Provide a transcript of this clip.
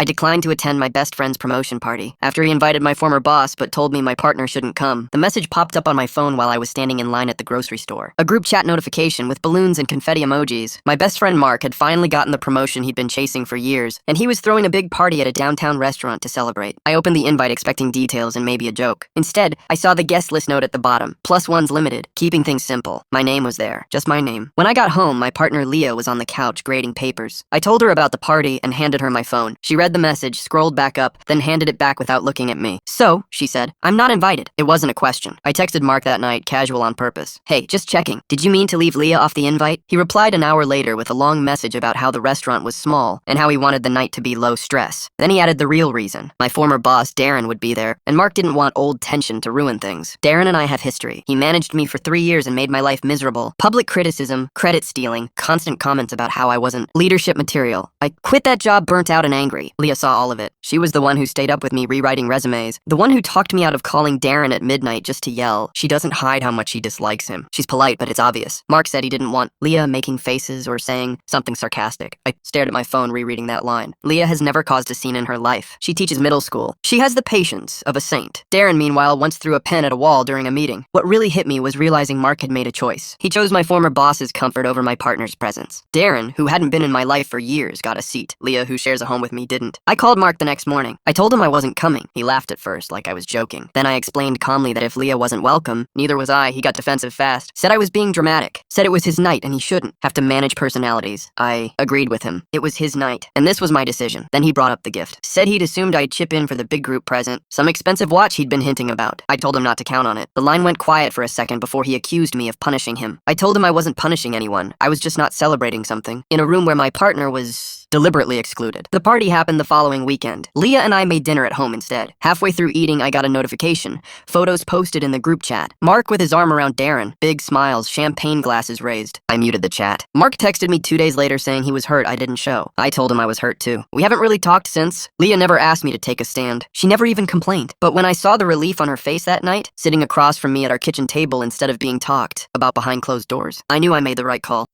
I declined to attend my best friend's promotion party after he invited my former boss but told me my partner shouldn't come. The message popped up on my phone while I was standing in line at the grocery store. A group chat notification with balloons and confetti emojis. My best friend Mark had finally gotten the promotion he'd been chasing for years, and he was throwing a big party at a downtown restaurant to celebrate. I opened the invite expecting details and maybe a joke. Instead, I saw the guest list note at the bottom. +1s limited. Keeping things simple. My name was there. Just my name. When I got home, my partner Leah was on the couch grading papers. I told her about the party and handed her my phone. She read the message, scrolled back up, then handed it back without looking at me. "So," she said, "I'm not invited." It wasn't a question. I texted Mark that night, casual on purpose. "Hey, just checking. Did you mean to leave Leah off the invite?" He replied an hour later with a long message about how the restaurant was small and how he wanted the night to be low stress. Then he added the real reason. My former boss, Darren, would be there, and Mark didn't want old tension to ruin things. Darren and I have history. He managed me for 3 years and made my life miserable. Public criticism, credit stealing, constant comments about how I wasn't leadership material. I quit that job burnt out and angry. Leah saw all of it. She was the one who stayed up with me rewriting resumes, the one who talked me out of calling Darren at midnight just to yell. She doesn't hide how much she dislikes him. She's polite, but it's obvious. Mark said he didn't want Leah making faces or saying something sarcastic. I stared at my phone rereading that line. Leah has never caused a scene in her life. She teaches middle school. She has the patience of a saint. Darren, meanwhile, once threw a pen at a wall during a meeting. What really hit me was realizing Mark had made a choice. He chose my former boss's comfort over my partner's presence. Darren, who hadn't been in my life for years, got a seat. Leah, who shares a home with me, didn't. I called Mark the next morning. I told him I wasn't coming. He laughed at first, like I was joking. Then I explained calmly that if Leah wasn't welcome, neither was I. He got defensive fast. Said I was being dramatic. Said it was his night and he shouldn't have to manage personalities. I agreed with him. It was his night, and this was my decision. Then he brought up the gift. Said he'd assumed I'd chip in for the big group present. Some expensive watch he'd been hinting about. I told him not to count on it. The line went quiet for a second before he accused me of punishing him. I told him I wasn't punishing anyone. I was just not celebrating something. In a room where my partner was deliberately excluded. The party happened the following weekend. Leah and I made dinner at home instead. Halfway through eating, I got a notification. Photos posted in the group chat. Mark with his arm around Darren. Big smiles, champagne glasses raised. I muted the chat. Mark texted me 2 days later saying he was hurt I didn't show. I told him I was hurt too. We haven't really talked since. Leah never asked me to take a stand. She never even complained. But when I saw the relief on her face that night, sitting across from me at our kitchen table instead of being talked about behind closed doors, I knew I made the right call.